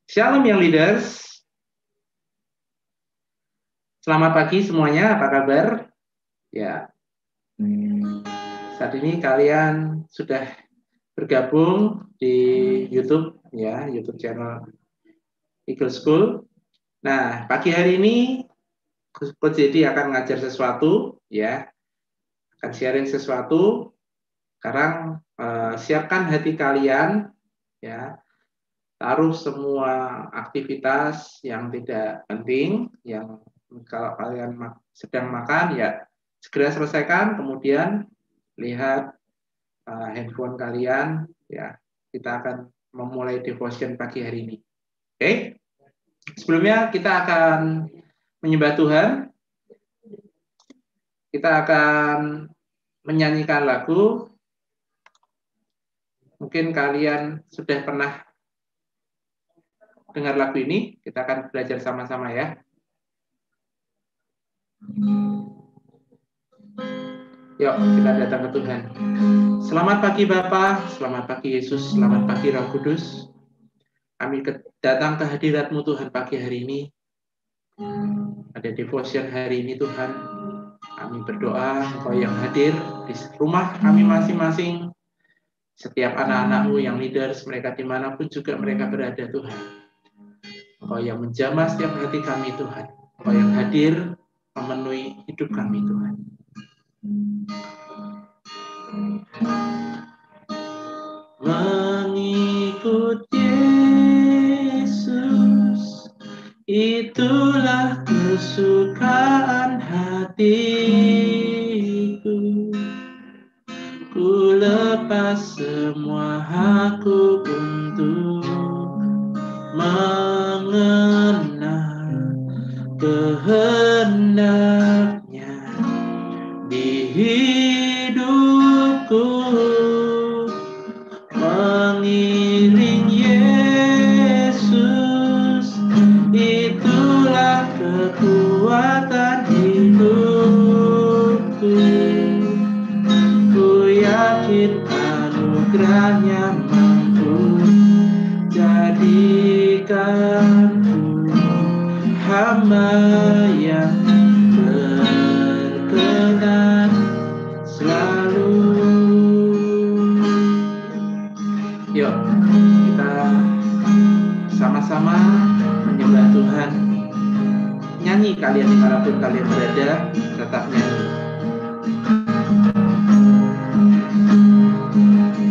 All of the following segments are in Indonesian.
Shalom yang leaders. Selamat pagi semuanya, apa kabar? Ya. Saat ini kalian sudah bergabung di YouTube ya, YouTube channel Eagle School. Nah, pagi hari ini Coach Dedi akan ngajar sesuatu ya. Akan sharing sesuatu. Sekarang siapkan hati kalian ya. Taruh semua aktivitas yang tidak penting, yang kalau kalian sedang makan ya segera selesaikan, kemudian lihat handphone kalian ya. Kita akan memulai devotion pagi hari ini. Oke? Sebelumnya kita akan menyembah Tuhan. Kita akan menyanyikan lagu. Mungkin kalian sudah pernah dengar lagu ini, kita akan belajar sama-sama ya. Yuk, kita datang ke Tuhan. Selamat pagi Bapa, selamat pagi Yesus, selamat pagi Roh Kudus. Kami datang ke hadirat-Mu Tuhan pagi hari ini. Ada devotion hari ini Tuhan. Kami berdoa Engkau yang hadir di rumah kami masing-masing. Setiap anak-anak-Mu yang leaders, mereka dimanapun juga mereka berada Tuhan. Engkau yang menjamah setiap hati kami Tuhan. Engkau yang hadir memenuhi hidup kami Tuhan. Mengikut Yesus, itulah kesukaan hatiku. Ku lepas semua hakku untuk mengenal kehendaknya di hidupku. Mengiring Yesus, itulah kekuatan hidupku. Ku yakin anugerahnya mampu jadikanku hamba yang berkenan selalu. Yuk, kita sama-sama menyembah Tuhan. Nyanyi kalian dimanapun kalian berada, tetap nyanyi.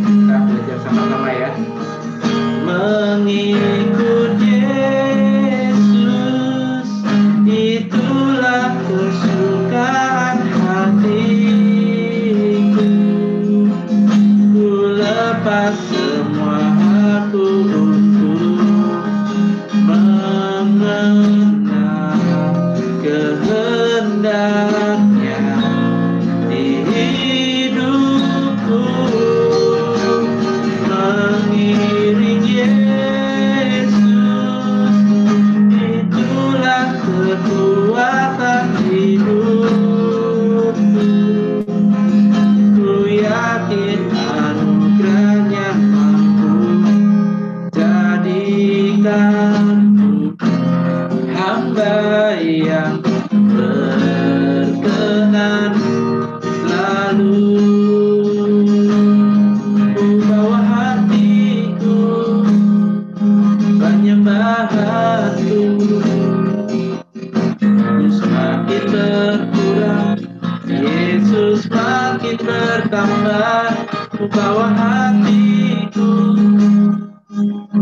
Kita belajar sama-sama ya. Mengikut Yesus, itulah kesukaan hatiku. Ku lepas semua hakku untuk mengenal kehendaknya di hidupku. Mengiring Yesus, itulah kekuatan hidupku. Ku yakin anugerahnya mampu jadikanku hamba yang berkenan selalu. Ku bawa hatiku, penyembahanku, semakin berkurang, Yesus makin bertambah. Ku bawa hatiku,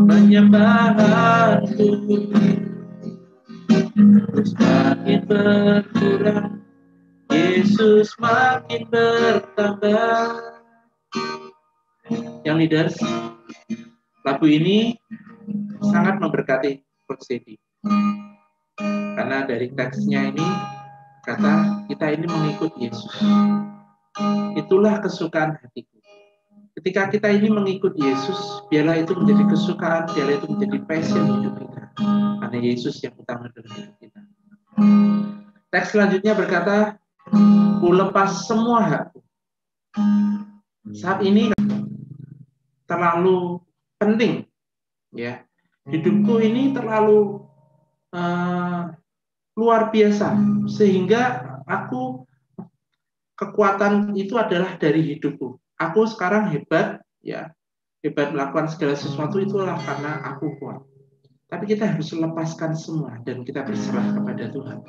penyembahanku, semakin berkurang, Yesus makin bertambah. Yang leaders, lagu ini sangat memberkati Coach Dedi. Karena dari teksnya ini kata kita ini mengikut Yesus. Itulah kesukaan hatiku. Ketika kita ini mengikut Yesus, biarlah itu menjadi kesukaan, biarlah itu menjadi passion hidup kita. Karena Yesus yang utama dalam hidup kita. Teks selanjutnya berkata, ku lepas semua hakku. Saat ini terlalu penting ya hidupku ini terlalu luar biasa, sehingga kekuatan itu adalah dari hidupku. Aku sekarang hebat, ya, hebat melakukan segala sesuatu itulah karena aku kuat. Tapi kita harus lepaskan semua dan kita berserah kepada Tuhan,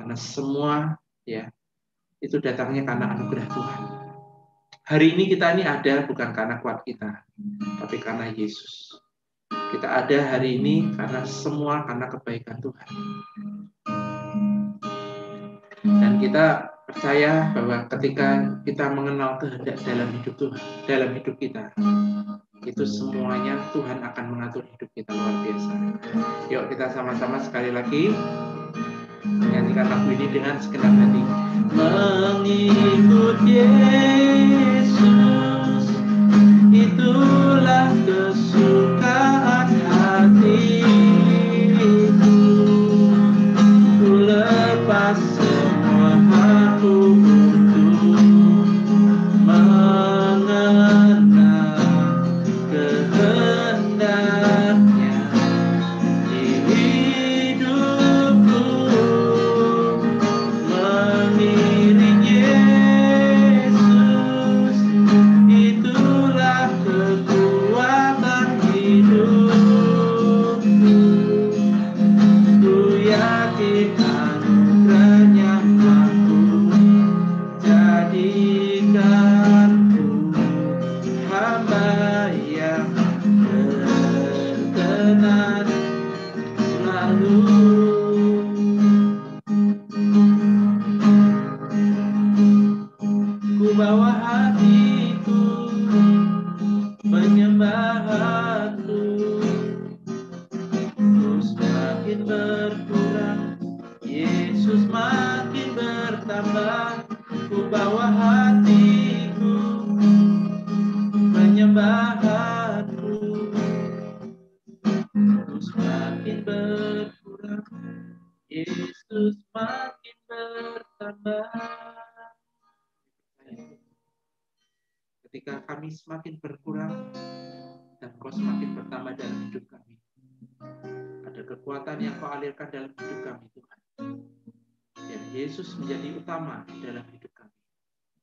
karena semua, ya, itu datangnya karena anugerah Tuhan. Hari ini kita ini ada bukan karena kuat kita, tapi karena Yesus. Kita ada hari ini karena semua karena kebaikan Tuhan. Dan kita percaya bahwa ketika kita mengenal kehendak dalam hidup Tuhan, dalam hidup kita, itu semuanya Tuhan akan mengatur hidup kita luar biasa. Yuk kita sama-sama sekali lagi menyanyikan lagu ini dengan segenap hati. Mengikut Yesus, itulah kesukaan hatiku. Ku lepas semua aku untuk mengenal kehendaknya di hidupku. Mengiring Yesus, itulah kekuatan hidupku. Ku yakin anugerahnya mampu jadikanku hamba yang berkenan selalu. Ku bawa hatiku menyembah aku, terus makin berkurang, Yesus makin bertambah. Ku bawa hatiku menyembah aku, terus makin berkurang, Yesus makin bertambah. Ketika kami semakin berkurang dan Kau semakin bertambah dalam hidup kami, ada kekuatan yang Kau alirkan dalam hidup kami, Tuhan. Dan Yesus menjadi utama dalam hidup kami.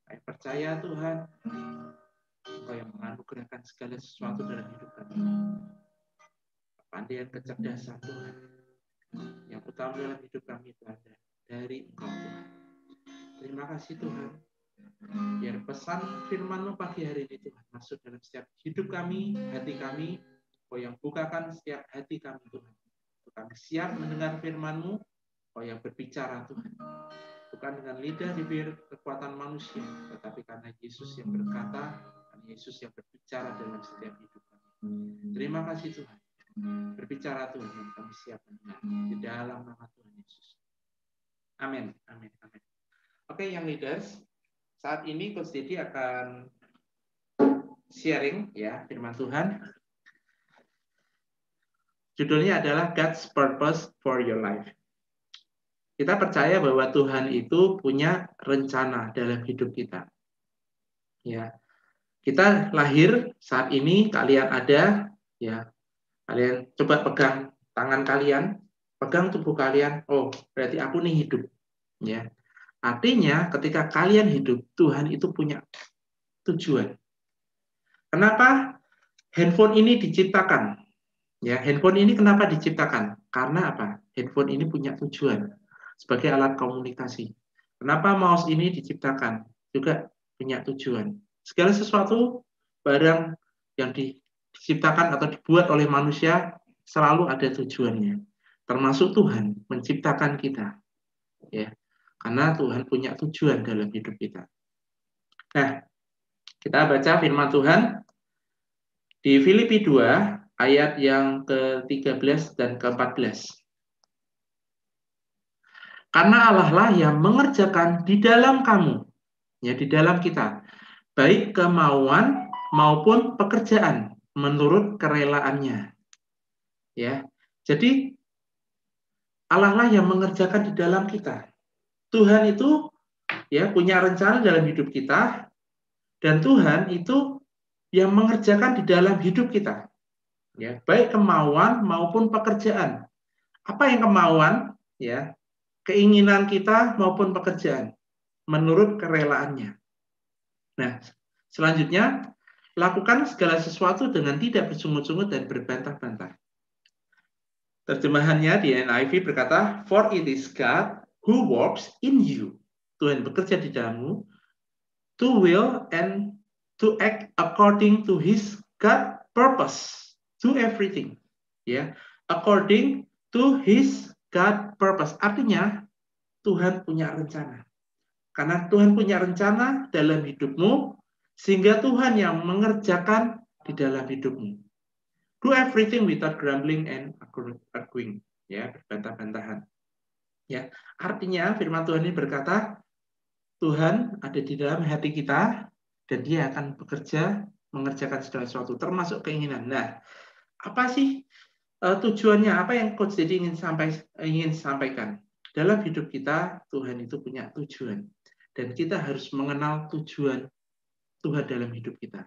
Kami percaya, Tuhan, Engkau yang menganugerahkan segala sesuatu dalam hidup kami. Kepandaian, kecerdasan, Tuhan, yang utama dalam hidup kami itu ada dari Engkau, Tuhan. Terima kasih, Tuhan. Biar pesan firman-Mu pagi hari ini, Tuhan, masuk dalam setiap hidup kami, hati kami. Kau yang bukakan setiap hati kami, Tuhan. Kami siap mendengar firman-Mu. Kau yang berbicara, Tuhan. Bukan dengan lidah bibir kekuatan manusia, tetapi karena Yesus yang berkata, karena Yesus yang berbicara dalam setiap hidup kami. Terima kasih, Tuhan. Berbicara, Tuhan, dan kami siap mendengar di dalam nama Tuhan Yesus. Amin. Amin. Amin. Oke, yang leaders, saat ini Coach Didi akan sharing ya firman Tuhan. Judulnya adalah God's Purpose for Your Life. Kita percaya bahwa Tuhan itu punya rencana dalam hidup kita. Ya. Kita lahir saat ini, kalian ada, ya. Kalian coba pegang tangan kalian, pegang tubuh kalian. Oh, berarti aku nih hidup. Ya. Artinya ketika kalian hidup, Tuhan itu punya tujuan. Kenapa handphone ini diciptakan? Ya, handphone ini kenapa diciptakan? Karena apa? Handphone ini punya tujuan sebagai alat komunikasi. Kenapa mouse ini diciptakan? Juga punya tujuan. Segala sesuatu barang yang diciptakan atau dibuat oleh manusia selalu ada tujuannya. Termasuk Tuhan menciptakan kita. Ya. Karena Tuhan punya tujuan dalam hidup kita. Nah, kita baca firman Tuhan di Filipi 2 ayat yang ke-13 dan ke-14. Karena Allah lah yang mengerjakan di dalam kamu, ya di dalam kita, baik kemauan maupun pekerjaan menurut kerelaannya. Ya. Jadi Allah lah yang mengerjakan di dalam kita. Tuhan itu ya punya rencana dalam hidup kita, dan Tuhan itu yang mengerjakan di dalam hidup kita. Ya, baik kemauan maupun pekerjaan. Apa yang kemauan? Ya, keinginan kita maupun pekerjaan menurut kerelaannya. Nah, selanjutnya lakukan segala sesuatu dengan tidak bersungut-sungut dan berbantah-bantah. Terjemahannya di NIV berkata, "For it is God who works in you." Tuhan bekerja di dalammu, to will and to act according to His God purpose. Do everything, ya, according to His God purpose. Artinya Tuhan punya rencana. Karena Tuhan punya rencana dalam hidupmu, sehingga Tuhan yang mengerjakan di dalam hidupmu. Do everything without grumbling and arguing, ya, berbantah-bantahan. Ya, artinya firman Tuhan ini berkata, Tuhan ada di dalam hati kita dan Dia akan bekerja mengerjakan segala sesuatu, termasuk keinginan. Nah, apa sih tujuannya? Apa yang Coach Dedi ingin sampaikan? Dalam hidup kita, Tuhan itu punya tujuan. Dan kita harus mengenal tujuan Tuhan dalam hidup kita.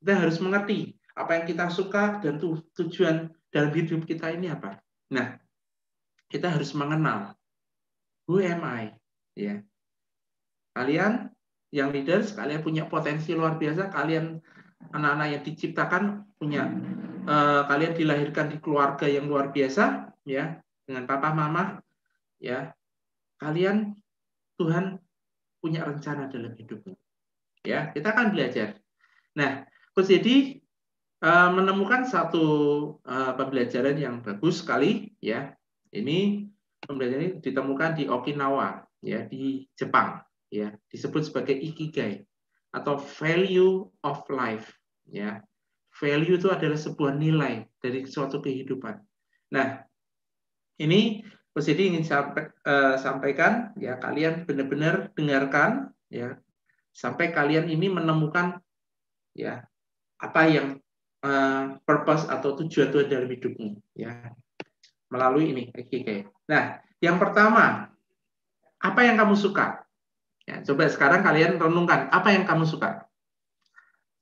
Kita harus mengerti apa yang kita suka dan tujuan dalam hidup kita ini apa. Nah, kita harus mengenal who am I? Ya. Kalian yang leaders, kalian punya potensi luar biasa. Kalian anak-anak yang diciptakan punya, kalian dilahirkan di keluarga yang luar biasa, ya, dengan papa mama, ya. Kalian Tuhan punya rencana dalam hidupmu. Ya, kita akan belajar. Nah, Coach Dedi menemukan satu pembelajaran yang bagus sekali, ya. Ini pembelajaran ini ditemukan di Okinawa, ya, di Jepang, ya, disebut sebagai ikigai atau value of life, ya. Value itu adalah sebuah nilai dari suatu kehidupan. Nah, ini Coach Dedi ingin sampaikan, ya, kalian benar-benar dengarkan, ya, sampai kalian ini menemukan, ya, apa yang purpose atau tujuan Tuhan dalam hidupmu, ya, melalui ini ikigai. Nah, yang pertama, apa yang kamu suka? Ya, coba sekarang kalian renungkan, apa yang kamu suka?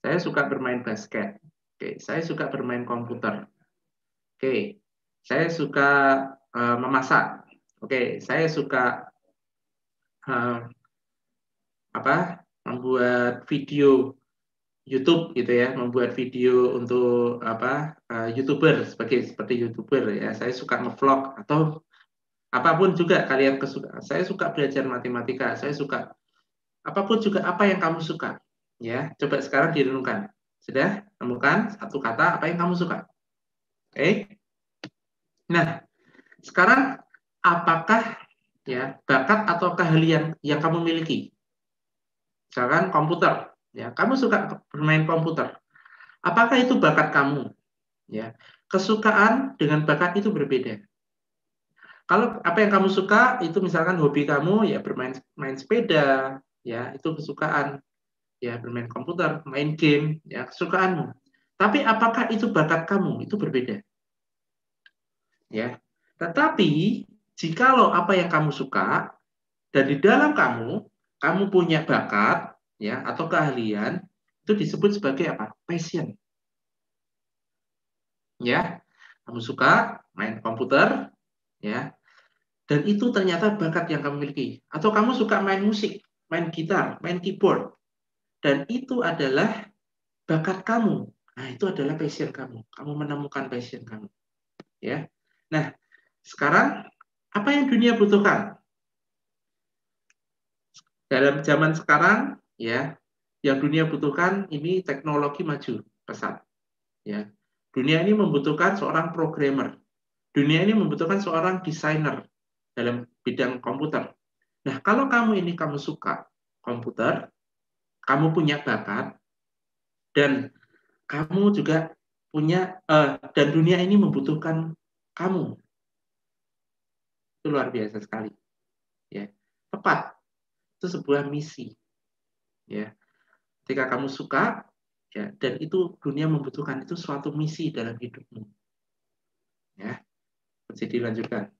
Saya suka bermain basket. Oke, saya suka bermain komputer. Oke, saya suka memasak. Oke, saya suka membuat video YouTube gitu ya, membuat video untuk YouTuber seperti YouTuber ya. Saya suka ngevlog atau apapun juga kalian kesukaan. Saya suka belajar matematika, saya suka apapun juga apa yang kamu suka. Ya, coba sekarang direnungkan. Sudah temukan satu kata apa yang kamu suka. Oke. Nah, sekarang apakah, ya, bakat atau keahlian yang kamu miliki? Misalkan komputer, ya, kamu suka bermain komputer. Apakah itu bakat kamu? Ya, kesukaan dengan bakat itu berbeda. Kalau apa yang kamu suka itu misalkan hobi kamu ya main sepeda, ya, itu kesukaan. Ya, bermain komputer, main game, ya, kesukaanmu. Tapi apakah itu bakat kamu? Itu berbeda. Ya. Tetapi jikalau apa yang kamu suka dan di dalam kamu punya bakat, ya, atau keahlian, itu disebut sebagai apa? Passion. Ya, kamu suka main komputer, ya, dan itu ternyata bakat yang kamu miliki. Atau kamu suka main musik, main gitar, main keyboard, dan itu adalah bakat kamu. Nah, itu adalah passion kamu. Kamu menemukan passion kamu. Ya. Nah, sekarang apa yang dunia butuhkan? Dalam zaman sekarang, ya, yang dunia butuhkan ini teknologi maju pesat. Ya. Dunia ini membutuhkan seorang programmer. Dunia ini membutuhkan seorang desainer dalam bidang komputer. Nah, kalau kamu suka komputer, kamu punya bakat, dan kamu juga punya, dan dunia ini membutuhkan kamu. Itu luar biasa sekali. Ya, tepat. Itu sebuah misi. Ya, ketika kamu suka, ya, dan itu dunia membutuhkan, itu suatu misi dalam hidupmu. Ya, jadi lanjutkan.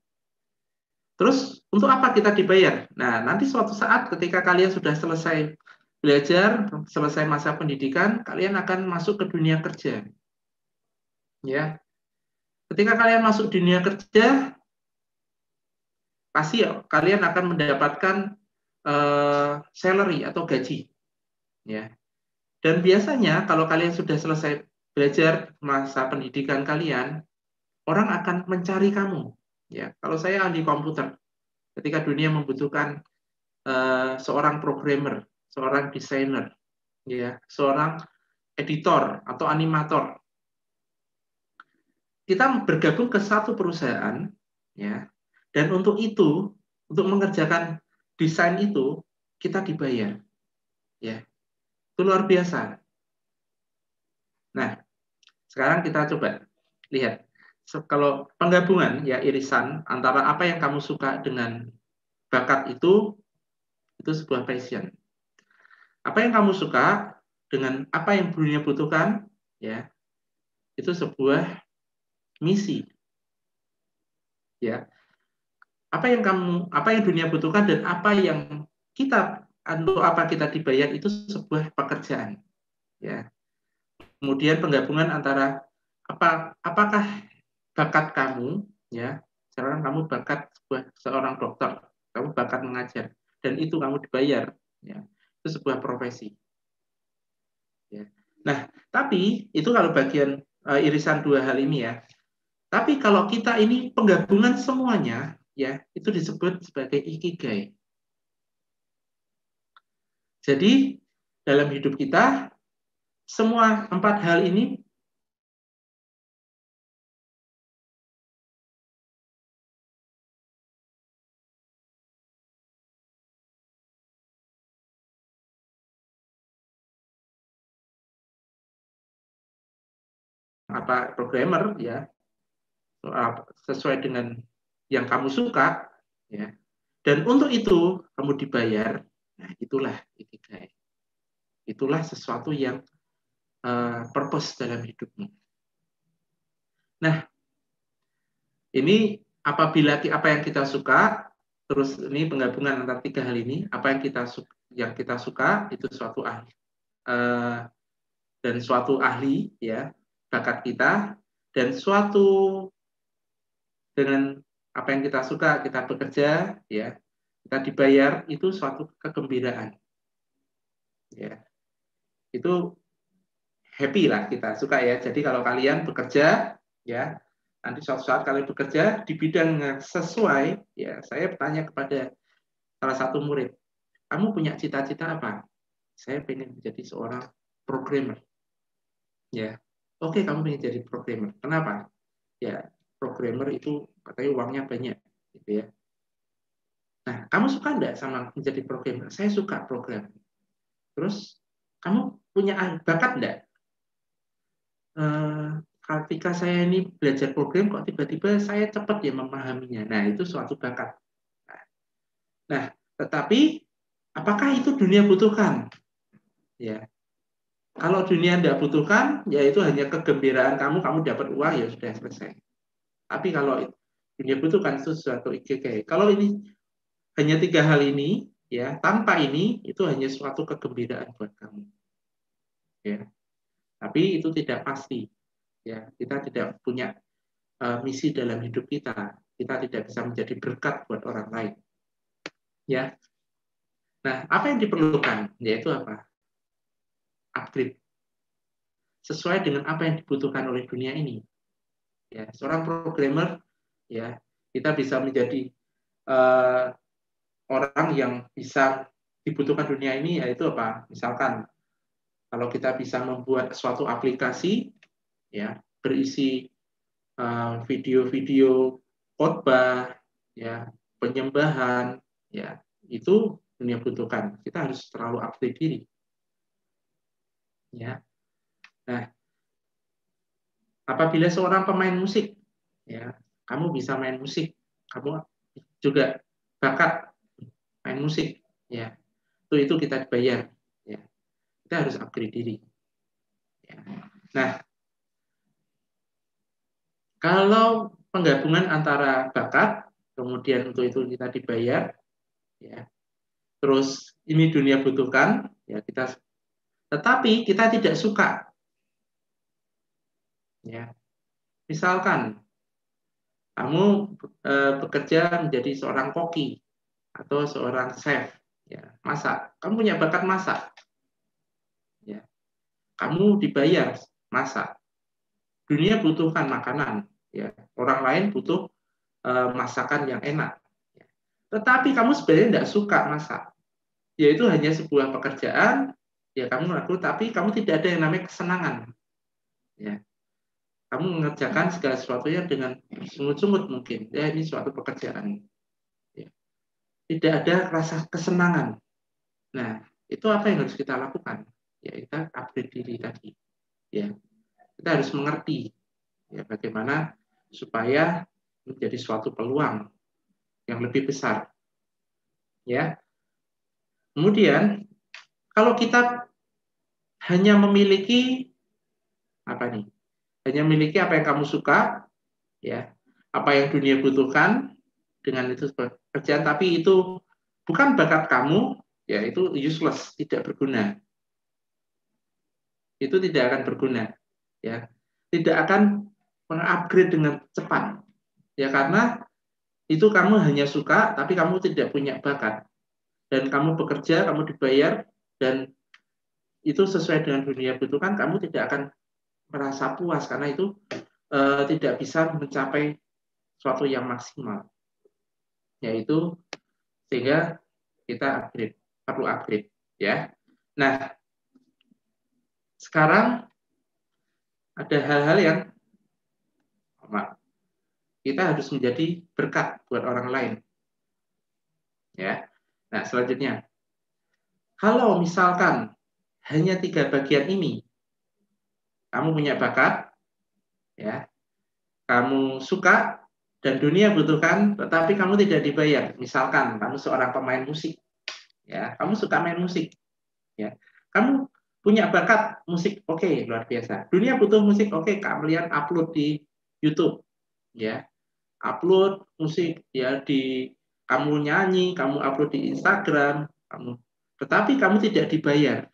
Terus untuk apa kita dibayar? Nah, nanti suatu saat ketika kalian sudah selesai belajar, selesai masa pendidikan, kalian akan masuk ke dunia kerja. Ya. Ketika kalian masuk dunia kerja, pasti kalian akan mendapatkan salary atau gaji, ya. Dan biasanya kalau kalian sudah selesai belajar masa pendidikan kalian, orang akan mencari kamu, ya. Kalau saya ahli komputer, ketika dunia membutuhkan seorang programmer, seorang desainer, ya, seorang editor atau animator, kita bergabung ke satu perusahaan, ya. Dan untuk itu, untuk mengerjakan desain itu, kita dibayar, ya. Itu luar biasa. Nah, sekarang kita coba lihat. Kalau penggabungan, ya, irisan antara apa yang kamu suka dengan bakat itu sebuah passion. Apa yang kamu suka dengan apa yang dunia butuhkan, ya, itu sebuah misi, ya. Apa yang dunia butuhkan dan apa yang kita, untuk apa kita dibayar, itu sebuah pekerjaan, ya. Kemudian penggabungan antara apakah bakat kamu, ya, sekarang kamu bakat seorang dokter, kamu bakat mengajar, dan itu kamu dibayar, ya, itu sebuah profesi, ya. Nah, tapi itu kalau bagian irisan dua hal ini, ya. Tapi kalau kita ini penggabungan semuanya, ya, itu disebut sebagai ikigai. Jadi dalam hidup kita semua 4 hal ini programmer, ya, sesuai dengan yang kamu suka, ya. Dan untuk itu kamu dibayar. Nah, itulah ikigai. Itulah sesuatu yang purpose dalam hidupmu. Nah, ini apabila apa yang kita suka, terus ini penggabungan antara 3 hal ini, apa yang kita suka itu suatu ahli, dan suatu ahli, ya, bakat kita, dan suatu dengan apa yang kita suka, kita bekerja, ya, kita dibayar, itu suatu kegembiraan, ya. Itu happy lah, kita suka, ya. Jadi kalau kalian bekerja, ya, nanti suatu saat kalian bekerja di bidang yang sesuai, ya, saya bertanya kepada salah satu murid, kamu punya cita-cita apa? Saya pengen menjadi seorang programmer, ya. Oke, kamu pengen jadi programmer. Kenapa? Ya, programmer itu katanya uangnya banyak, gitu, ya. Nah, kamu suka enggak sama menjadi programmer? Saya suka program. Terus, kamu punya bakat enggak? Ketika saya ini belajar program, kok tiba-tiba saya cepat, ya, memahaminya. Nah, itu suatu bakat. Nah, tetapi apakah itu dunia butuhkan? Ya, kalau dunia tidak butuhkan, ya itu hanya kegembiraan kamu dapat uang, ya sudah selesai. Tapi kalau dunia butuhkan, itu sesuatu ikigai. Kalau ini hanya 3 hal ini, ya, tanpa ini itu hanya suatu kegembiraan buat kamu, ya. Tapi itu tidak pasti, ya. Kita tidak punya misi dalam hidup kita. Kita tidak bisa menjadi berkat buat orang lain, ya. Nah, apa yang diperlukan? Yaitu apa? Upgrade sesuai dengan apa yang dibutuhkan oleh dunia ini, ya. Seorang programmer, ya, kita bisa menjadi orang yang bisa dibutuhkan dunia ini, yaitu apa? Misalkan kalau kita bisa membuat suatu aplikasi, ya, berisi video-video khotbah, ya, penyembahan, ya, itu dunia butuhkan. Kita harus terlalu update diri, ya. Nah, apabila seorang pemain musik, ya, kamu bisa main musik, kamu juga bakat main musik, ya, itu kita dibayar, ya. Kita harus upgrade diri, ya. Nah, kalau penggabungan antara bakat, kemudian untuk itu kita dibayar, ya, terus ini dunia butuhkan, ya, tetapi kita tidak suka, ya. Misalkan Kamu bekerja menjadi seorang koki atau seorang chef, ya, masak. Kamu punya bakat masak, ya. Kamu dibayar masak. Dunia butuhkan makanan, ya. Orang lain butuh masakan yang enak. Ya. Tetapi kamu sebenarnya tidak suka masak. Yaitu hanya sebuah pekerjaan, ya kamu lakukan, tapi kamu tidak ada yang namanya kesenangan. Ya. Kamu mengerjakan segala sesuatunya dengan sungut-sungut mungkin. Ya, ini suatu pekerjaan. Ya. Tidak ada rasa kesenangan. Nah, itu apa yang harus kita lakukan? Ya, kita upgrade diri tadi. Ya, kita harus mengerti ya bagaimana supaya menjadi suatu peluang yang lebih besar. Ya. Kemudian kalau kita hanya memiliki apa nih? Hanya memiliki apa yang kamu suka, ya, apa yang dunia butuhkan dengan itu pekerjaan, tapi itu bukan bakat kamu, ya itu useless, tidak berguna. Itu tidak akan berguna, ya, tidak akan mengupgrade dengan cepat, ya karena itu kamu hanya suka, tapi kamu tidak punya bakat, dan kamu bekerja, kamu dibayar, dan itu sesuai dengan dunia butuhkan, kamu tidak akan merasa puas karena itu tidak bisa mencapai suatu yang maksimal, yaitu sehingga kita perlu upgrade, ya. Nah, sekarang ada hal-hal yang kita harus menjadi berkat buat orang lain, ya. Nah, selanjutnya, kalau misalkan hanya 3 bagian ini, kamu punya bakat, ya, kamu suka dan dunia butuhkan, tetapi kamu tidak dibayar. Misalkan kamu seorang pemain musik, ya, kamu suka main musik, ya, kamu punya bakat musik, oke, luar biasa. Dunia butuh musik, oke, kalian upload di YouTube, ya, upload musik, ya, kamu nyanyi, kamu upload di Instagram, tetapi kamu tidak dibayar,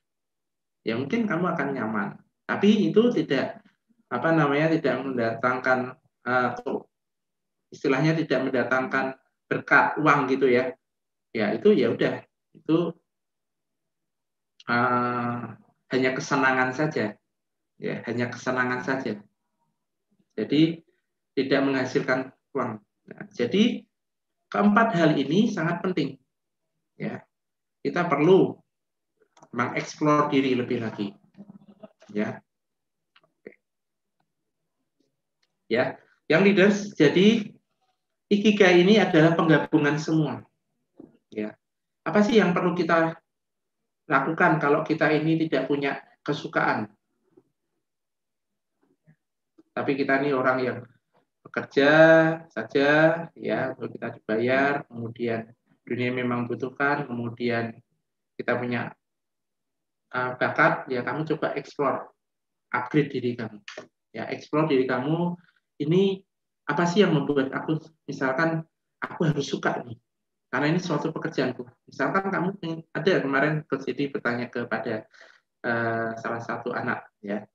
ya mungkin kamu akan nyaman. Tapi itu tidak tidak mendatangkan istilahnya tidak mendatangkan berkat uang gitu ya. Ya itu ya udah itu hanya kesenangan saja, ya hanya kesenangan saja. Jadi tidak menghasilkan uang. Nah, jadi keempat hal ini sangat penting. Ya, kita perlu mengeksplor diri lebih lagi. Ya, ya. Yang leaders, jadi Ikigai ini adalah penggabungan semua. Ya, apa sih yang perlu kita lakukan kalau kita ini tidak punya kesukaan? Tapi kita ini orang yang bekerja saja, ya, kita dibayar, kemudian dunia memang butuhkan, kemudian kita punya bakat, ya kamu coba explore, upgrade diri kamu. Ya, explore diri kamu, ini apa sih yang membuat aku, misalkan aku harus suka nih, karena ini suatu pekerjaanku. Misalkan kamu ada kemarin Coach Siti bertanya kepada salah satu anak, ya,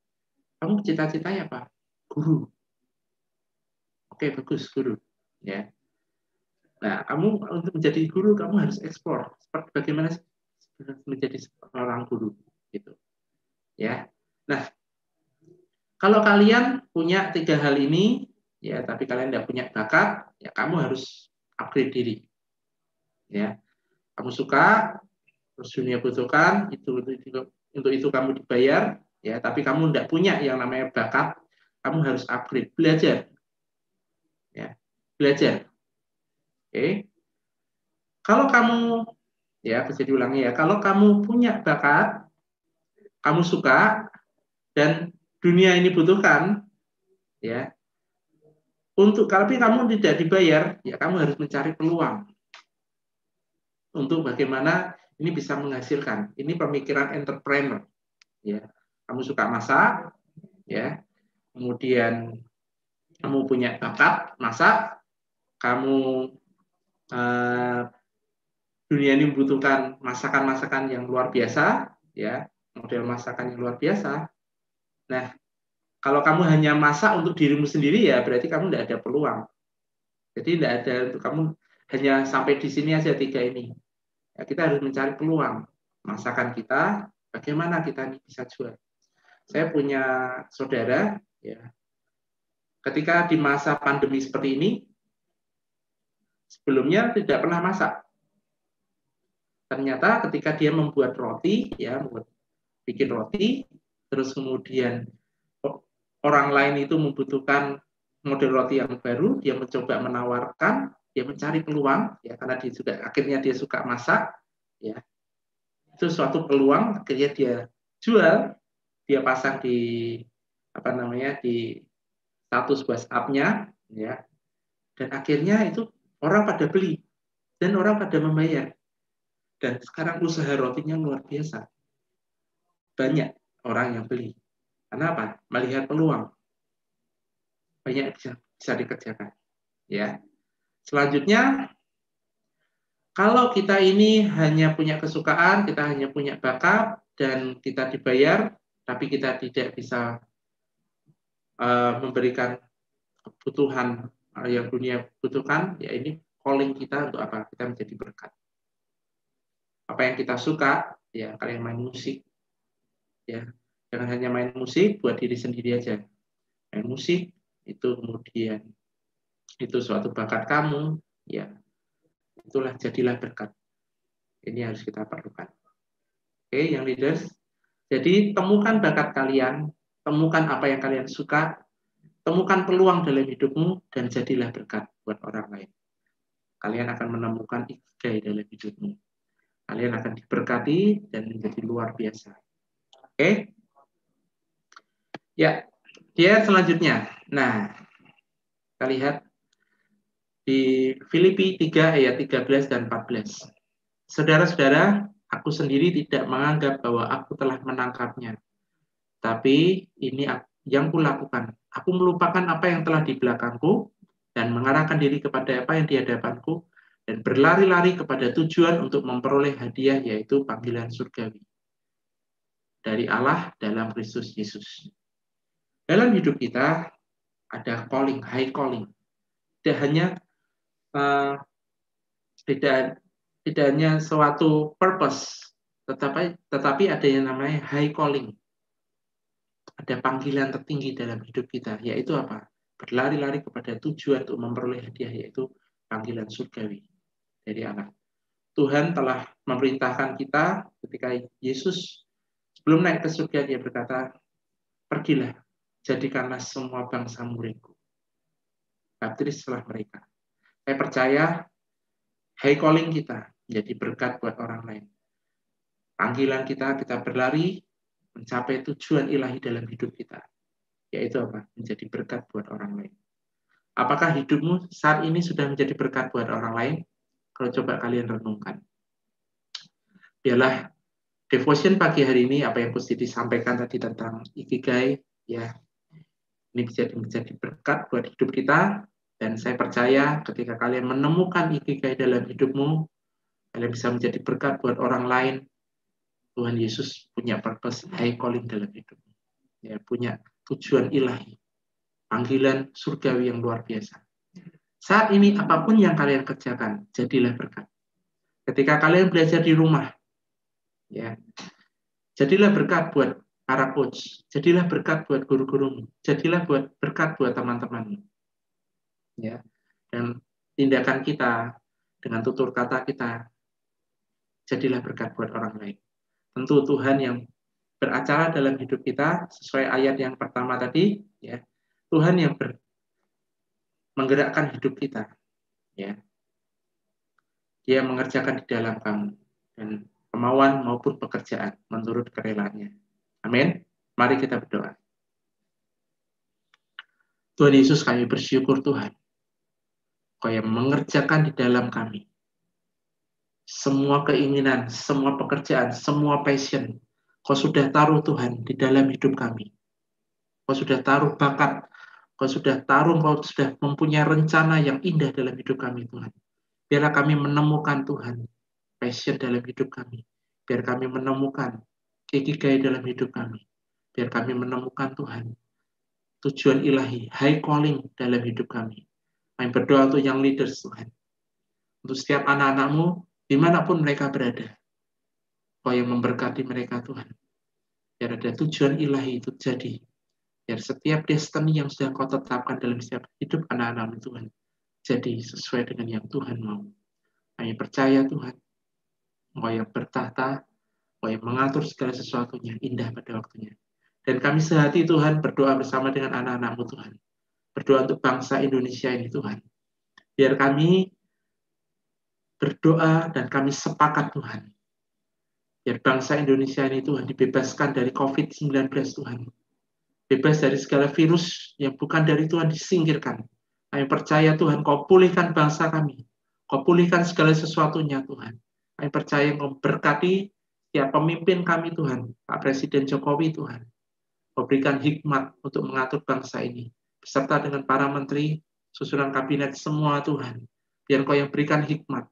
kamu cita-citanya apa? Guru. Oke, bagus, guru. Ya. Nah, kamu untuk menjadi guru, kamu harus eksplor seperti bagaimana menjadi seorang guru, gitu. Ya. Nah, kalau kalian punya 3 hal ini, ya, tapi kalian tidak punya bakat, ya kamu harus upgrade diri. Ya, kamu suka, terus dunia butuhkan, untuk itu kamu dibayar, ya, tapi kamu tidak punya yang namanya bakat, kamu harus upgrade, belajar, ya, belajar. Oke, kalau kamu, ya, bisa diulangi ya, kalau kamu punya bakat, kamu suka dan dunia ini butuhkan, ya, tapi kamu tidak dibayar, ya kamu harus mencari peluang untuk bagaimana ini bisa menghasilkan. Ini pemikiran entrepreneur, ya. Kamu suka masak, ya, kemudian kamu punya bakat masak, kamu dunia ini membutuhkan masakan-masakan yang luar biasa, ya, model masakan yang luar biasa. Nah, kalau kamu hanya masak untuk dirimu sendiri, ya berarti kamu tidak ada peluang. Jadi tidak ada untuk kamu hanya sampai di sini aja 3 ini. Ya, kita harus mencari peluang. Masakan kita, bagaimana kita bisa jual. Saya punya saudara, ya, ketika di masa pandemi seperti ini, sebelumnya tidak pernah masak. Ternyata ketika dia membuat roti, ya, bikin roti, terus kemudian orang lain itu membutuhkan model roti yang baru, dia mencoba menawarkan, dia mencari peluang, ya, karena dia juga akhirnya dia suka masak, ya, itu suatu peluang, akhirnya dia jual, dia pasang di di status WhatsApp-nya, ya, dan akhirnya itu orang pada beli dan orang pada membayar, dan sekarang usaha rotinya luar biasa, banyak orang yang beli. Kenapa? Melihat peluang, banyak bisa dikerjakan. Ya. Selanjutnya, kalau kita ini hanya punya kesukaan, kita hanya punya bakat, dan kita dibayar, tapi kita tidak bisa memberikan kebutuhan yang dunia butuhkan, ya ini calling kita untuk apa? Kita menjadi berkat. Apa yang kita suka, ya kalian main musik, ya jangan hanya main musik buat diri sendiri aja. Main musik itu kemudian itu suatu bakat kamu, ya itulah jadilah berkat. Ini harus kita perlukan. Oke, yang leaders. Jadi temukan bakat kalian, temukan apa yang kalian suka, temukan peluang dalam hidupmu, dan jadilah berkat buat orang lain. Kalian akan menemukan ikigai dalam hidupmu. Kalian akan diberkati dan menjadi luar biasa. Oke? Ya, dia selanjutnya. Nah, kita lihat di Filipi 3 ayat 13 dan 14. Saudara-saudara, aku sendiri tidak menganggap bahwa aku telah menangkapnya. Tapi ini yang kulakukan. Aku melupakan apa yang telah di belakangku dan mengarahkan diri kepada apa yang di hadapanku dan berlari-lari kepada tujuan untuk memperoleh hadiah, yaitu panggilan surgawi dari Allah dalam Kristus Yesus. Dalam hidup kita ada calling, high calling. Tidak hanya tidak hanya suatu purpose, tetapi ada yang namanya high calling. Ada panggilan tertinggi dalam hidup kita, yaitu apa? Berlari-lari kepada tujuan untuk memperoleh hadiah, yaitu panggilan surgawi dari Allah. Tuhan telah memerintahkan kita ketika Yesus sebelum naik ke surga, dia berkata, pergilah, jadikanlah semua bangsa muridku. Baptislah mereka. Saya percaya high calling kita menjadi berkat buat orang lain. Panggilan kita berlari mencapai tujuan ilahi dalam hidup kita, yaitu apa? Menjadi berkat buat orang lain. Apakah hidupmu saat ini sudah menjadi berkat buat orang lain? Kalau coba kalian renungkan. Biarlah devotion pagi hari ini, apa yang mesti disampaikan tadi tentang ikigai, ya, ini bisa menjadi berkat buat hidup kita. Dan saya percaya ketika kalian menemukan ikigai dalam hidupmu, kalian bisa menjadi berkat buat orang lain. Tuhan Yesus punya purpose, high calling dalam hidupmu. Ya, punya tujuan ilahi, panggilan surgawi yang luar biasa. Saat ini apapun yang kalian kerjakan, jadilah berkat. Ketika kalian belajar di rumah, ya, jadilah berkat buat para coach, jadilah berkat buat guru-gurumu, jadilah berkat buat teman-temanmu. Ya, dan tindakan kita dengan tutur kata kita, jadilah berkat buat orang lain. Tentu Tuhan yang beracara dalam hidup kita sesuai ayat yang pertama tadi, ya, Tuhan yang menggerakkan hidup kita, ya, Dia mengerjakan di dalam kamu dan kemauan maupun pekerjaan menurut kerelaannya. Amin. Mari kita berdoa. Tuhan Yesus, kami bersyukur Tuhan, Kau yang mengerjakan di dalam kami semua keinginan, semua pekerjaan, semua passion. Kau sudah taruh Tuhan di dalam hidup kami. Kau sudah taruh bakat, Kau sudah mempunyai rencana yang indah dalam hidup kami Tuhan. Biarlah kami menemukan Tuhan passion dalam hidup kami. Biar kami menemukan ikigai dalam hidup kami. Biar kami menemukan Tuhan tujuan ilahi, high calling dalam hidup kami. Kami berdoa untuk young leaders Tuhan. Untuk setiap anak-anak-Mu, dimanapun mereka berada. Kau yang memberkati mereka Tuhan. Biar ada tujuan ilahi itu jadi. Biar setiap destiny yang sudah Kau tetapkan dalam setiap hidup anak-anak-Mu Tuhan, jadi sesuai dengan yang Tuhan mau. Kami percaya Tuhan, Kau yang bertahta, Kau yang mengatur segala sesuatunya indah pada waktunya. Dan kami sehati Tuhan berdoa bersama dengan anak-anak-Mu Tuhan. Berdoa untuk bangsa Indonesia ini Tuhan. Biar kami berdoa dan kami sepakat Tuhan. Biar bangsa Indonesia ini Tuhan dibebaskan dari COVID-19 Tuhan. Bebas dari segala virus yang bukan dari Tuhan disingkirkan. Kami percaya Tuhan Kau pulihkan bangsa kami. Kau pulihkan segala sesuatunya Tuhan. Kami percaya Kau berkati setiap pemimpin kami Tuhan. Pak Presiden Jokowi Tuhan. Kau berikan hikmat untuk mengatur bangsa ini. Beserta dengan para menteri, susunan kabinet semua Tuhan. Biar Kau yang berikan hikmat.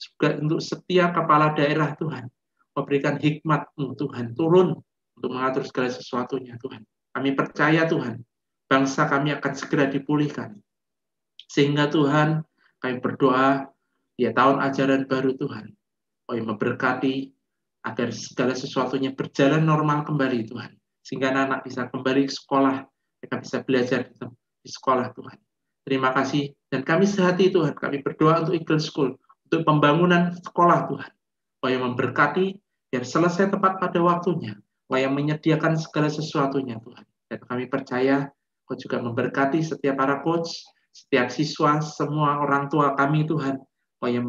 Juga untuk setiap kepala daerah Tuhan. Kau berikan hikmat-Mu Tuhan. Turun untuk mengatur segala sesuatunya Tuhan. Kami percaya Tuhan, bangsa kami akan segera dipulihkan. Sehingga Tuhan, kami berdoa, ya tahun ajaran baru Tuhan, Kau yang memberkati agar segala sesuatunya berjalan normal kembali Tuhan. Sehingga anak-anak bisa kembali ke sekolah, mereka bisa belajar di sekolah Tuhan. Terima kasih, dan kami sehati Tuhan, kami berdoa untuk Eagle School, untuk pembangunan sekolah Tuhan. Kau yang memberkati, biar selesai tepat pada waktunya. Kau yang menyediakan segala sesuatunya Tuhan. Dan kami percaya Kau juga memberkati setiap para coach, setiap siswa, semua orang tua kami Tuhan. Kau yang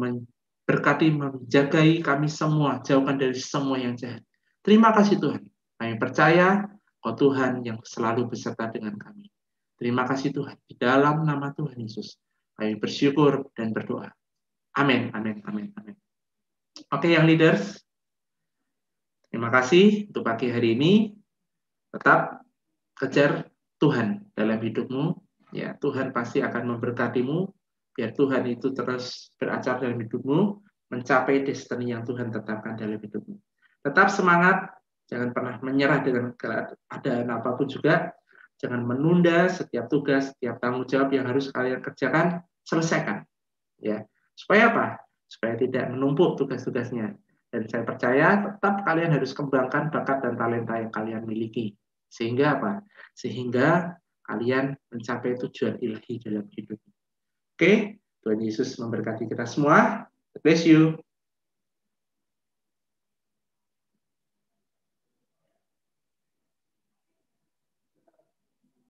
berkati menjagai kami semua, jauhkan dari semua yang jahat. Terima kasih Tuhan. Kami percaya Kau Tuhan yang selalu beserta dengan kami. Terima kasih Tuhan. Di dalam nama Tuhan Yesus, kami bersyukur dan berdoa. Amin, amin, amin, amin. Oke, yang leaders, terima kasih untuk pagi hari ini. Tetap kejar Tuhan dalam hidupmu. Ya, Tuhan pasti akan memberkatimu. Biar Tuhan itu terus beracar dalam hidupmu, mencapai destiny yang Tuhan tetapkan dalam hidupmu. Tetap semangat, jangan pernah menyerah dengan keadaan apapun juga. Jangan menunda setiap tugas, setiap tanggung jawab yang harus kalian kerjakan, selesaikan. Ya, supaya apa? Supaya tidak menumpuk tugas-tugasnya. Dan saya percaya tetap kalian harus kembangkan bakat dan talenta yang kalian miliki. Sehingga apa? Sehingga kalian mencapai tujuan ilahi dalam hidup. Oke, Tuhan Yesus memberkati kita semua. God bless you.